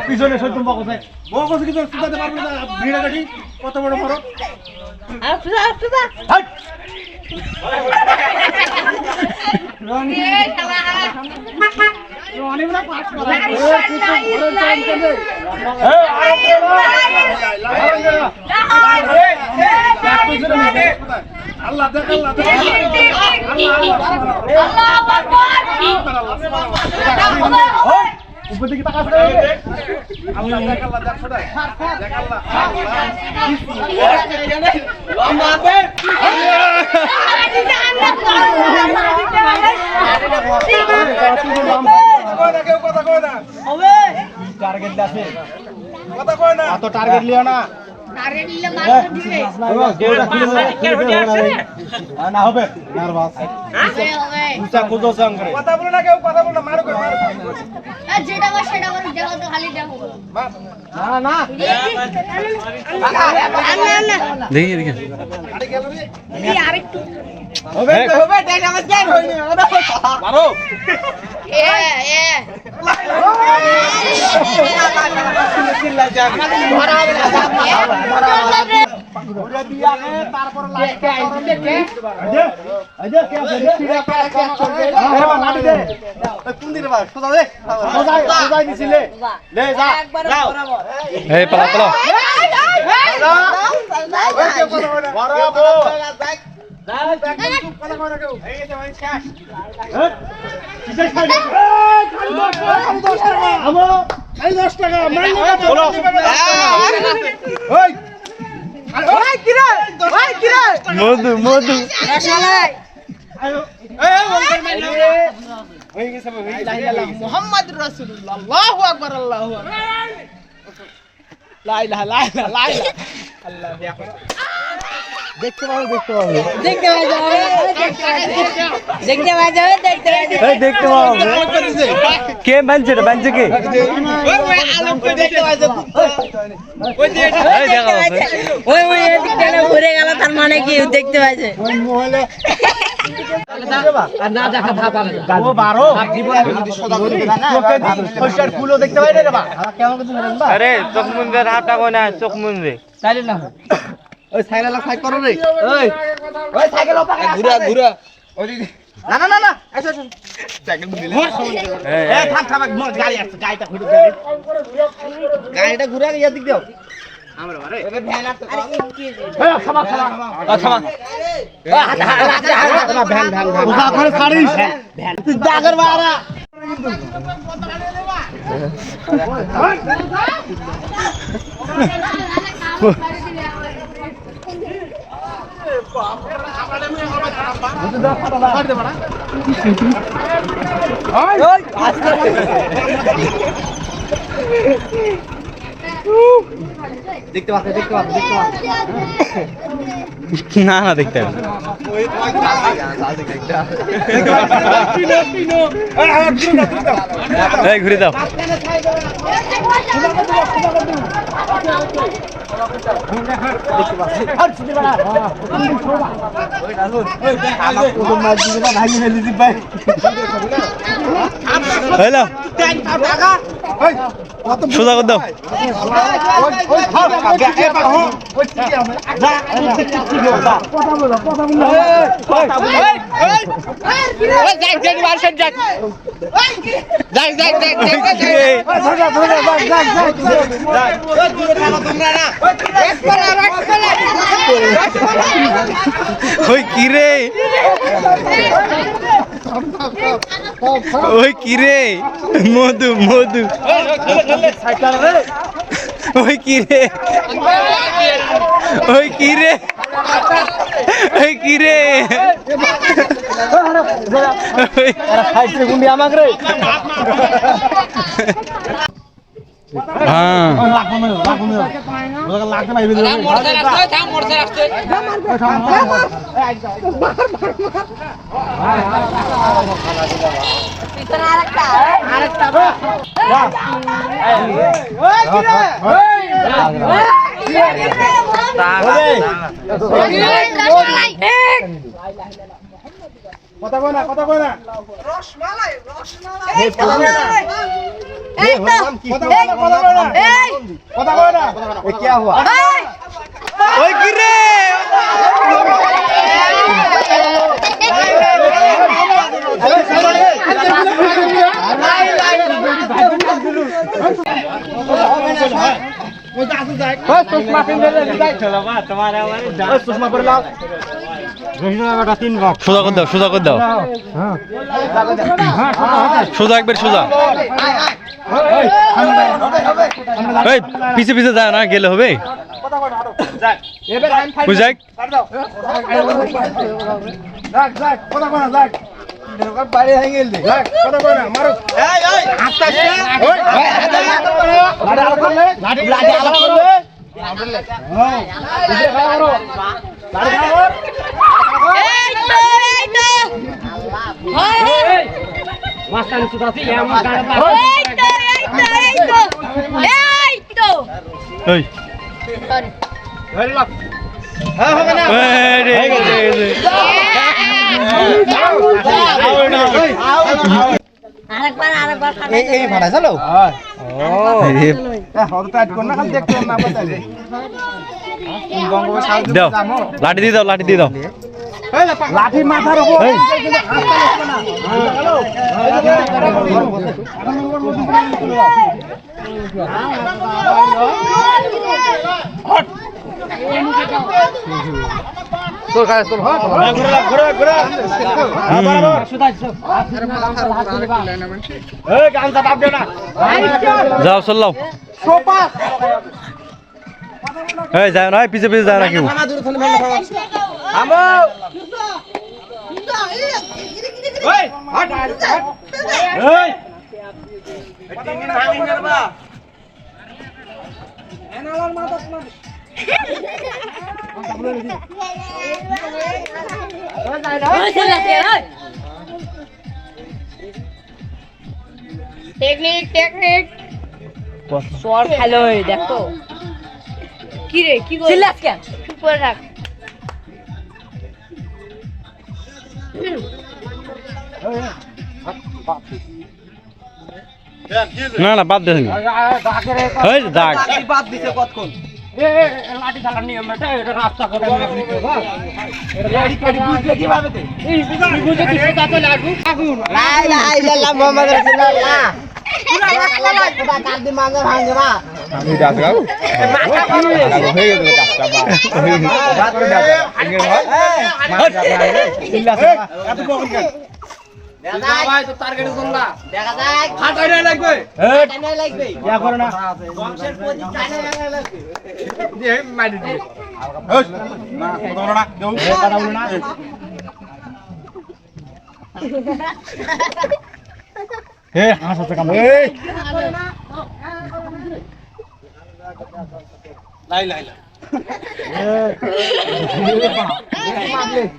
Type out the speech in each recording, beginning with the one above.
পিছনে সত্যম বকছে বকছে কিছু সুদাতে পারবে না ভিড়া গাড়ি কত বড় মারো আল্লাহ দেখ আল্লাহ উপর দিকে তাকাস রে আল্লাহ দেখ আল্লাহ দেখ সদা দেখ আল্লাহ লম্বা দে কথা কই না হবে টার্গেট আছে কথা কই না এত টার্গেট লিও না টার্গেট নিলে মার দিবে দেউটা খুলে না হবে নার্ভাস হবে হবে উচা কুদো সং করে কথা বলো না কেউ কথা বলো না মারো করে মারো যেটা বা সেটা বলো দেখো তো খালি দেখো না না দেখি দেখি আরে গেল রে এই আরেকটু হবে হবে দেখ আমার জ্ঞান হয়নি মারো এ এ চিল্লা যা মারা হবে ওরে দিয়া কে তারপর লাইট আইছে কে আজে কে আছে সিরা কে করবে আরে বা লাঠি দে কোন দিরে বা সোজা দে সোজা দিছিলে লে যা যাও এই পালা পালা মধু মধু মোহাম্মদ রাসূলুল্লাহ আল্লাহু আকবার আল্লাহু আকবার লা ইলাহা লা ইলাহা লা ইলাহা আল্লাহু আকবার দেখতে পাবো দেখতে পাবো দেখতে এই দেখতে পাবো কে বানছে রে বানছে কে ওই আলম কো দেখতে পাইছে ওই যে এই দেখা ওই এদিকটা না ঘুরে গেল তার মানে কি দেখতে পাইছে ওই মোবাইলে আর না দেখা ভাব পাবে ও বারো জীবন যদি সদা করে না পয়সার ফুলও দেখতে পাই রে বাবা কেমন কিছু বলেন বা আরে চোখ মুন্দের হাতটা কই না চোখ মুন্দে তাইলে না ওই সাইকেল সাইড করো রে ওই সাইকেল ওপাকে ঘুরা ঘুরা ওই না না না না আচ্ছা আচ্ছা সাইকেল দিলে এই থাম থাম গাড়ি আছে গাড়িটা ঘুরে গাড়িটা ঘুরে ইয়া দিক দাও আমরা আরে এ ভ্যান আছে এই ক্ষমা ক্ষমা ক্ষমা ভ্যান ভ্যান ওকা করে ছাড়িস ভ্যান তুই জাগর বাড়া দেখতে পাচ্ছ দেখতে পাচ্ছ দেখতে পাচ্ছ না না দেখতে হবে এই ঘুরে দাও হ্যালো সোজা করে দাও ওই কি রে ওই কি রে মধু মধু ওই কি রে ওই কি রে ওই কি রে আমাকে রে হ্যাঁ লাগতে পারবে কথা কয় না কথা কয় না রসমালাই কথা কয় না এ কি हुआ ওই কি রে সোজা করে দাও সোজা করে দাও সোজা একবার সোজা এই পিছে পিছে যায় না গেলে হবে বুঝাই বাইরে হয়ে গেল কথা কয় না মারো এই ভাড়া চলো দাও লাঠি দিয়ে দাও লাঠি দিয়ে দাও লাঠি মাথার উপর যাও চল্লাও এই যায় না পিছে পিছে যায় না কেউ টেকনিক টেকনিক শর্ট খেলো দেখো কি রে কি গো চিল্লাস কেন চুপ করে থাক না না বাদ দেন এই দাগ বাদ দিছে কতক্ষণ লাঠি চালার নিয়ম এটা এটা রাস্তা করে কিভাবে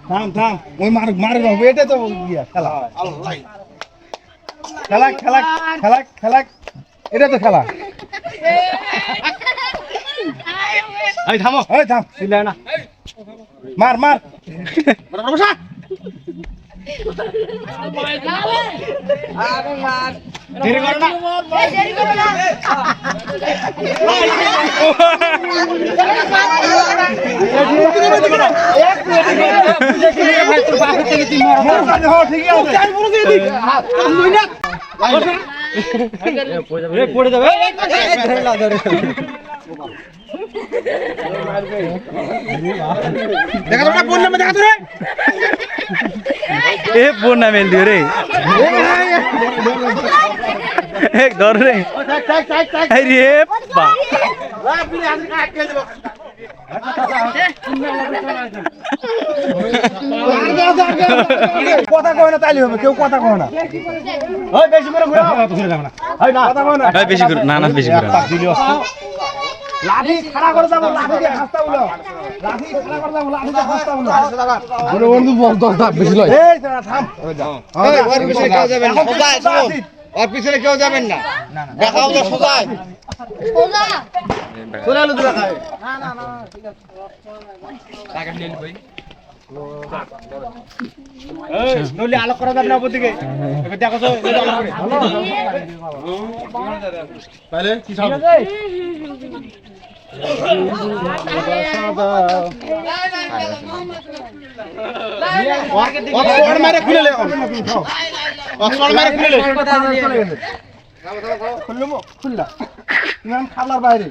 থাম থাম ওই মার এটা তো খেলা খেলা খেলা খেলা খেলা এটা তো খেলা এই থামো এই থাম চিল্লায় না মার মার বসা দেরি করো না দেরি করো না পড়ে যাবে দেখা তো না কোন নামে দেখা তো রে এ বোন না মেল দিও রে এক ধর রে এই রে বা কথা কয় না তাইলে হবে কেউ কথা কয় না ওই বেশি করে ঘুরে ঘুরে যাবে না এই না কথা কয় না বেশি করে না না বেশি করে লাঠি খাড়া করে যাবো, লাঠি দিয়ে হাসতা বলো, লাঠি খাড়া করে যাবো, লাঠি দিয়ে হাসতা বলো। ওরে বন্ধু বল 10 ধাপ বেশি লয়। এই দাঁড়া, থাম। এই, ওর পিছনে কেউ যাবেন না। সোজা, শুনুন। ওর পিছনে কেউ যাবেন না। দেখাও তো সোজা। সোজা চলে এলো তো দেখায়। এই, নইলে আলোক করা যাবে না ওপর দিকে। এবার দেখো তো, এই আলোক করে। তাহলে কি সব? ওর মারে খুলে লে। ওর মারে খুলে লে। খুললো, খুললা। ইমান খালার বাইরে।